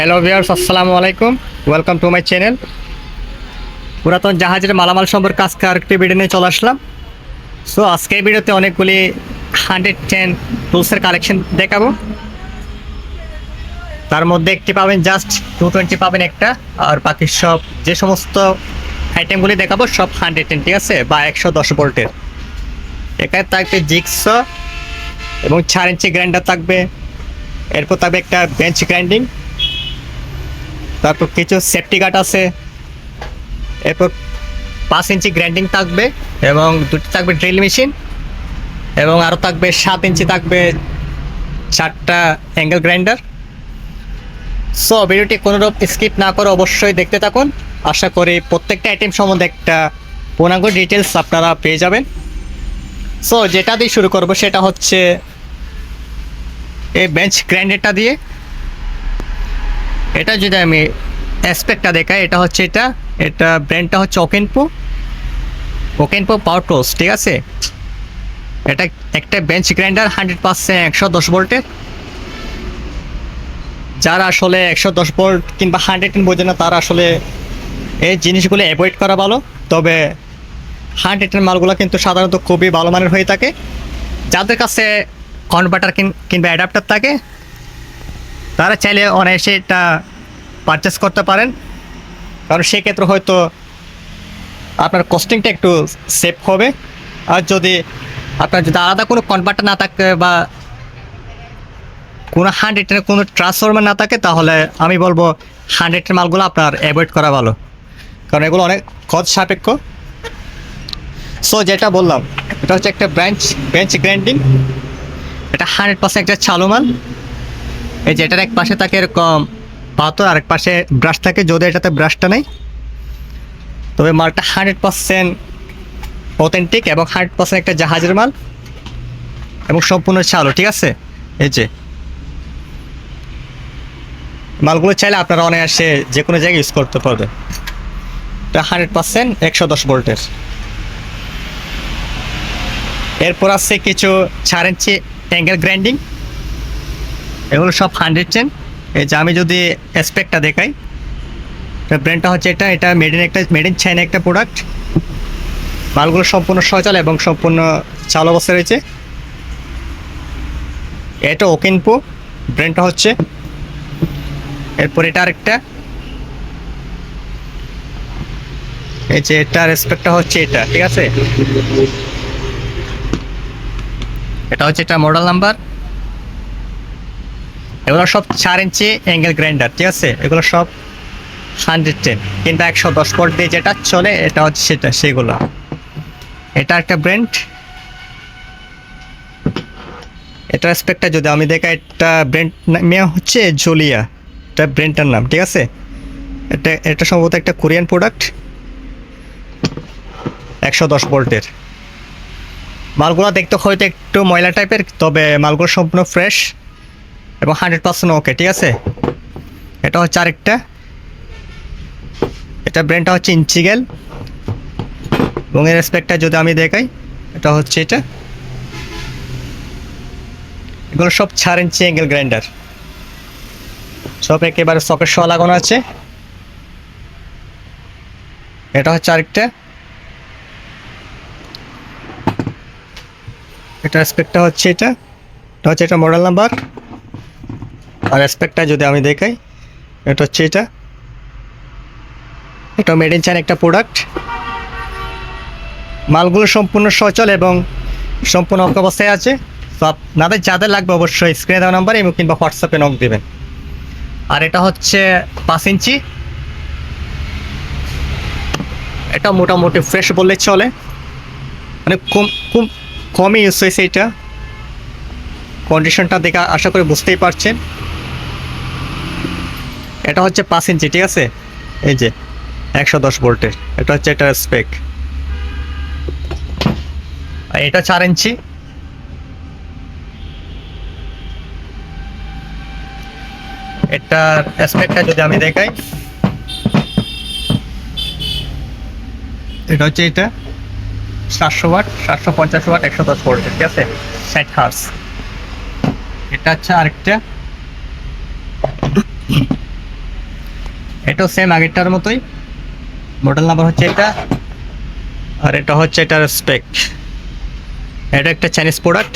Hello viewers, আসসালামু আলাইকুম। Welcome to my channel. পুরাতন জাহাজের মালামাল সম্পর্কে আজকে আরেকটি ভিডিও নিয়ে চলে আসলাম। সো আজকের ভিডিওতে অনেকগুলি 110 টুলসের কালেকশন দেখাবো। তার মধ্যে একটি পাবেন জাস্ট 220 পাবেন একটা, আর বাকি সব যে সমস্ত আইটেমগুলি দেখাবো সব 110, ঠিক আছে, বা 110 ভোল্টের। এখানে থাকবে জিগস এবং 4 ইঞ্চি গ্রাইন্ডার থাকবে। এরপর থাকবে একটা বেঞ্চ গ্রাইন্ডিং, তারপর কিছু সেফটি গার্ড আছে। এরপর 5 ইঞ্চি গ্রাইন্ডিং থাকবে এবং দুটি থাকবে ড্রিল মেশিন, এবং আরও থাকবে 7 ইঞ্চি থাকবে 4টা অ্যাঙ্গেল গ্রাইন্ডার। সো ভিডিওটি কোনোরূপ স্কিপ না করে অবশ্যই দেখতে থাকুন। আশা করি প্রত্যেকটা আইটেম সম্বন্ধে একটা পূর্ণাঙ্গ ডিটেলস আপনারা পেয়ে যাবেন। সো যেটা দিয়ে শুরু করব সেটা হচ্ছে এই বেঞ্চ গ্রাইন্ডারটা দিয়ে। এটা যদি আমি অ্যাসপেক্টটা দেখাই, এটা হচ্ছে এটা ব্র্যান্ডটা হচ্ছে ওকেনপো পাওয়ার টুলস, ঠিক আছে। এটা একটা বেঞ্চ গ্রাইন্ডার 100% 110 ভোল্টের। যারা আসলে 110 ভোল্ট কিংবা 110 বোঝে না, তারা আসলে এই জিনিসগুলো অ্যাভয়েড করা ভালো। তবে 110 মালগুলো কিন্তু সাধারণত খুবই ভালো মানের হয়ে থাকে। যাদের কাছে কনভার্টার কিংবা অ্যাডাপ্টার থাকে তারা চাইলে অনায়াসে এটা পারচেস করতে পারেন, কারণ সেক্ষেত্রে হয়তো আপনার কস্টিংটা একটু সেভ হবে। আর যদি আপনার আলাদা কোনো কনভার্টার না থাকে বা কোনো 110 কোনো ট্রান্সফরমার না থাকে, তাহলে আমি বলবো 110 মালগুলো আপনার অ্যাভয়েড করা ভালো, কারণ এগুলো অনেক খরচ সাপেক্ষ। সো যেটা বললাম, এটা হচ্ছে একটা বেঞ্চ গ্রাইন্ডিং। এটা 100% একটা চালু মাল। এই যে এটার এক পাশে থাকে এরকম পাথর, আরেক পাশে ব্রাশ থাকে, যদি এটাতে ব্রাশটা নেই। তবে মালটা 100% অথেন্টিক এবং 100% একটা জাহাজের মাল এবং সম্পূর্ণ চালু, ঠিক আছে। এই যে মালগুলো চাইলে আপনারা অনায়াসে যে কোনো জায়গায় ইউজ করতে পারবেন। এটা 100% 110 ভোল্টের। এরপর আছে কিছু 4 ইঞ্চি অ্যাঙ্গেল গ্রাইন্ডিং। এগুলো সব 110। এই যে আমি যদি অ্যাসপেক্টটা দেখাই, ব্র্যান্ডটা হচ্ছে এটা মেড ইন চায়না একটা প্রোডাক্ট। মালগুলো সম্পূর্ণ সচল এবং সম্পূর্ণ চালু অবস্থায় রয়েছে। এটা ওকেনপো ব্র্যান্ডটা হচ্ছে। এরপর এটা আরেকটা, এই যে এটার স্পেকটা হচ্ছে এটা, ঠিক আছে। এটা হচ্ছে এটা মডেল নাম্বার। এগুলো সব 4 ইঞ্চি অ্যাঙ্গেল গ্রাইন্ডার, ঠিক আছে। এগুলো সব 110 কিংবা 110 ভোল্ট দিয়ে যেটা চলে, এটা হচ্ছে সেগুলো। এটা একটা ব্র্যান্ড। এটার স্পেকটা যদি আমি দেখাই, এটা ব্র্যান্ড নেওয়া হচ্ছে জুলিয়া, এটা ব্র্যান্ডটার নাম, ঠিক আছে। এটা সম্ভবত একটা কোরিয়ান প্রোডাক্ট। 110 ভোল্টের মালগুলো দেখতে হয়তো একটু ময়লা টাইপের, তবে মালগুলো সম্পূর্ণ ফ্রেশ এবং 100% ওকে, ঠিক আছে। এটা হচ্ছে আরেকটা, এটা ব্র্যান্ডটা হচ্ছে ইঞ্চিগেল এবং এর স্পেকটা যদি আমি দেখাই, এটা হচ্ছে এটা। এগুলো সব 4 ইঞ্চি অ্যাঙ্গেল গ্রাইন্ডার, সব একেবারে সকেট সহ লাগানো আছে। এটা হচ্ছে আরেকটা, এটা স্পেকটা হচ্ছে এটা হচ্ছে এটা মডেল নাম্বার। আর স্পেকটা যদি আমি দেখাই, এটা হচ্ছে এটা মেড ইন চায়না একটা প্রোডাক্ট। মালগুলো সম্পূর্ণ সচল এবং সম্পূর্ণ অক্ষ অবস্থায় আছে। তো আপনাদের যাদের লাগবে অবশ্যই স্ক্রিনে দেওয়া নাম্বারে কিংবা হোয়াটসঅ্যাপে নক দেবেন। আর এটা হচ্ছে 5 ইঞ্চি। এটা মোটামুটি ফ্রেশ বললে চলে, মানে খুব কমই ইউজ হয়েছে। এটা কন্ডিশনটা দেখে আশা করি বুঝতেই পারছেন। এটা হচ্ছে 5 ইঞ্চি, ঠিক আছে। এই যে 110 ভোল্টের, এটা হচ্ছে এটার স্পেক। আর এটা 4 ইঞ্চি। এটার স্পেকটা যদি আমি দেখাই, এটা হচ্ছে এটা 700 ওয়াট, 750 ওয়াট, 110 ভোল্টের, ঠিক আছে, 60 হার্জ। এটা হচ্ছে আরেকটা, এটাও সেম আগেরটার মতোই, মডেল নাম্বার হচ্ছে এটা, আর এটা হচ্ছে এটার স্পেক। এটা একটা চাইনিজ প্রোডাক্ট।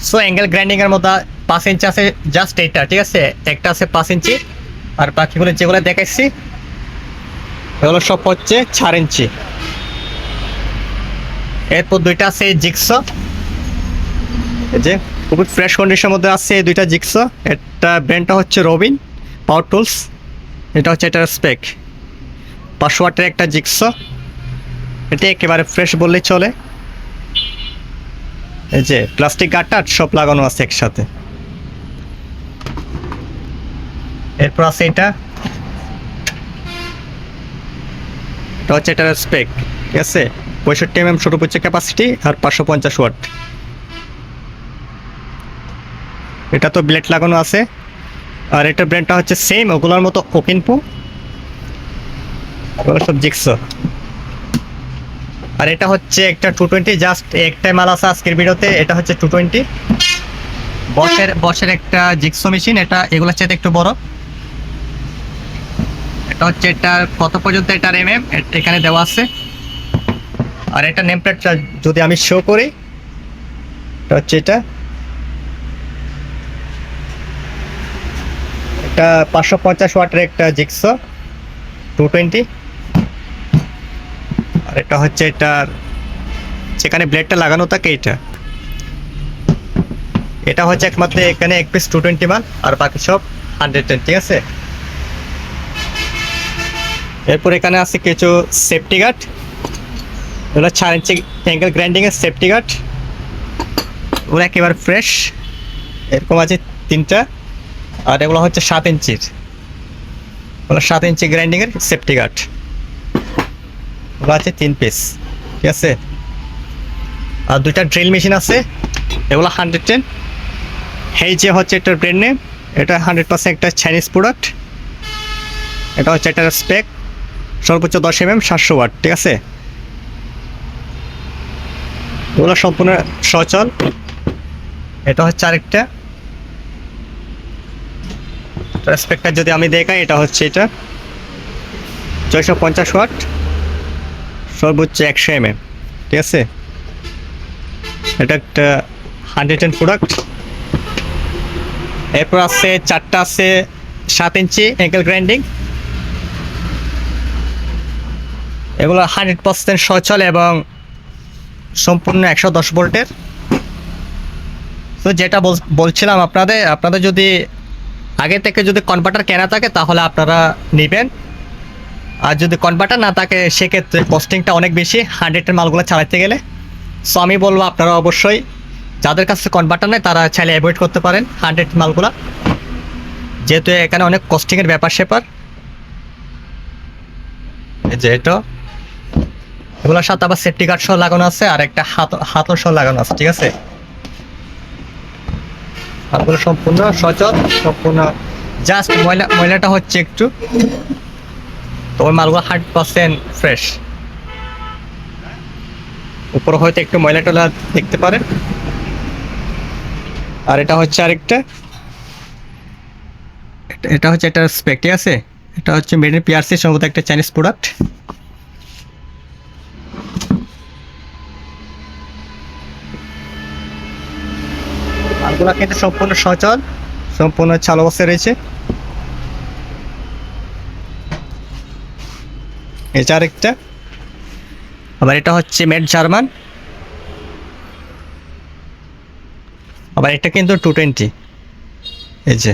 সো অ্যাঙ্গেল গ্রাইন্ডিংয়ের মধ্যে 5 ইঞ্চি আছে জাস্ট এইটা, ঠিক আছে, একটা আছে 5 ইঞ্চি, আর বাকিগুলো যেগুলো দেখাইছি এগুলো সব হচ্ছে 4 ইঞ্চি। এরপর দুইটা আছে জিক্সো, এই যে খুবই ফ্রেশ কন্ডিশনের মধ্যে আছে এই দুইটা জিক্সো। একটা ব্র্যান্ডটা হচ্ছে রবিন পাওয়ার টুলস, এটা হচ্ছে এটার স্পেক। 500 ওয়াটের একটা জিক্সো, এটা একেবারে ফ্রেশ বললেই চলে। এই যে প্লাস্টিক গার্ড সব লাগানো আছে একসাথে। এরপর আছে এটা হচ্ছে এটার স্পেক, ঠিক আছে, 65 mm ছোট পিচের ক্যাপাসিটি আর 550 ওয়াট। এটা তো ব্লেড লাগানো আছে। আর এটার ব্র্যান্ডটা হচ্ছে সেম ওগুলোর মতো ওকিনপো, ওগুলো সব জিক্সো। আর এটা হচ্ছে একটা 220, জাস্ট একটাই মাল আছে আজকের ভিডিওতে, এটা হচ্ছে 220 বসের একটা জিক্সো মেশিন। এটা এগুলোর চাইতে একটু বড়। এটা হচ্ছে এটার কত পর্যন্ত এটার mm এখানে দেওয়া আছে। আর এটা নেম প্লেটটা যদি আমি শো করি, এটা হচ্ছে এটা 550 ওয়াটের একটা জিক্সো 220। আর এটা হচ্ছে এটার যেখানে ব্লেডটা লাগানো থাকে এটা হচ্ছে একমাত্র এখানে এক পিস 220 মাল, আর বাকি সব 110, ঠিক আছে। এরপর এখানে আছে কিছু সেফটি গার্ড, এগুলো 4 ইঞ্চি অ্যাঙ্গেল গ্রাইন্ডিংয়ের সেফটি গার্ড, ওগুলো একেবারে ফ্রেশ। এরকম আছে 3টা। আর এগুলো হচ্ছে 7 ইঞ্চির, ওগুলো 7 ইঞ্চি গ্রাইন্ডিংয়ের সেফটি গার্ড, ওগুলো আছে 3 পিস, ঠিক আছে। আর দুইটা ড্রিল মেশিন আছে, এগুলো 110। এই যে হচ্ছে এটার ব্র্যান্ড নেম, এটা 100% একটা চাইনিজ প্রোডাক্ট। এটা হচ্ছে এটার স্পেক, সর্বোচ্চ 10 mm 700 ওয়াট, ঠিক আছে। ওগুলো সম্পূর্ণ সচল। এটা হচ্ছে আরেকটা স্পেকটা, যদি আমি দেখাই এটা হচ্ছে এটা 650 ওয়াট, সর্বোচ্চ 100 mm, ঠিক আছে। এটা একটা 110 প্রোডাক্ট। এরপর আছে 4টা আছে 7 ইঞ্চি অ্যাঙ্গেল গ্রাইন্ডিং, এগুলো 100% সচল এবং সম্পূর্ণ 110 ভোল্টের। তো যেটা বলছিলাম আপনাদের যদি আগে থেকে যদি কনভার্টার কেনা থাকে তাহলে আপনারা নেবেন, আর যদি কনভার্টার না থাকে সেক্ষেত্রে কস্টিংটা অনেক বেশি 100-এর মালগুলো চালাতে গেলে। সো আমি বলবো আপনারা অবশ্যই যাদের কাছে কনভার্টার নেই তারা চাইলে অ্যাভয়েড করতে পারেন 100 মালগুলা, যেহেতু এখানে অনেক কস্টিংয়ের ব্যাপার স্যাপার। এই যে এটা এগুলোর সাথে আবার সেফটি গার্ড সহ লাগানো আছে, আর একটা হাতল সহ লাগানো আছে, ঠিক আছে। হাতগুলো সম্পূর্ণ সচল, সম্পূর্ণ জাস্ট ময়লাটা হচ্ছে একটু, তো ওই মালগুলো 100% ফ্রেশ। উপরে হয়তো একটু ময়লা টলা দেখতে পারেন। আর এটা হচ্ছে আরেকটা, এটা হচ্ছে একটা স্পেক, ঠিক আছে। এটা হচ্ছে মেড ইন পিআরসি, সম্ভবত একটা চাইনিজ প্রোডাক্ট। মালগুলো কিন্তু সম্পূর্ণ সচল, সম্পূর্ণ চালু অবস্থায় রয়েছে। এটা আরেকটা, আবার এটা হচ্ছে মেড জার্মান, আবার এটা কিন্তু 220। এই যে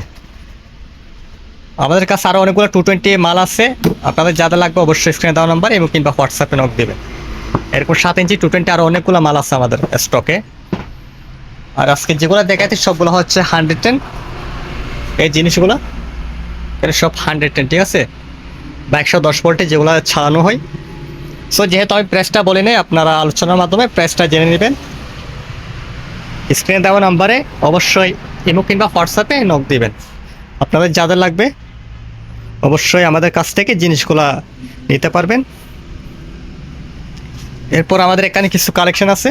আমাদের কাছে আরও অনেকগুলো 220 মাল আছে, আপনাদের যাদের লাগবে অবশ্যই স্ক্রিনে দেওয়া নাম্বার এবং কিংবা হোয়াটসঅ্যাপে নক দেবেন। এরকম 7 ইঞ্চি 220 আরও অনেকগুলো মাল আছে আমাদের স্টকে। আর আজকে যেগুলো দেখাচ্ছি সবগুলো হচ্ছে 110, এই জিনিসগুলো এটা সব 110, ঠিক আছে, বা 110 ভোল্টে যেগুলো ছাড়ানো হয়। সো যেহেতু আমি প্রাইসটা বলি নাই, আপনারা আলোচনার মাধ্যমে প্রাইসটা জেনে নেবেন। স্ক্রিনে দেওয়া নাম্বারে অবশ্যই ইমো কিংবা হোয়াটসঅ্যাপে নক দিবেন। আপনাদের যাদের লাগবে অবশ্যই আমাদের কাছ থেকে জিনিসগুলা নিতে পারবেন। এরপর আমাদের এখানে কিছু কালেকশন আছে,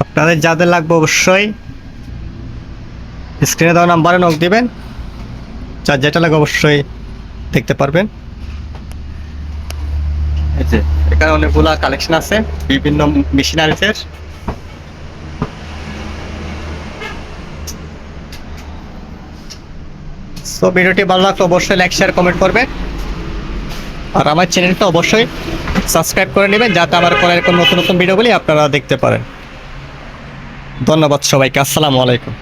আপনাদের যাদের লাগবে অবশ্যই স্ক্রিনে দেওয়া নাম্বারে নক দিবেন, যা যেটা লাগে অবশ্যই দেখতে পারবেন। এই যে এখানে অনেকগুলা কালেকশন আছে বিভিন্ন মেশিনারিজের। সো ভিডিওটি ভালো লাগলে অবশ্যই লাইক শেয়ার কমেন্ট করবেন, আর আমার চ্যানেলটা অবশ্যই সাবস্ক্রাইব করে নেবেন যাতে আমার পরের নতুন নতুন ভিডিওগুলি আপনারা দেখতে পারেন। ধন্যবাদ সবাইকে, আসসালামু আলাইকুম।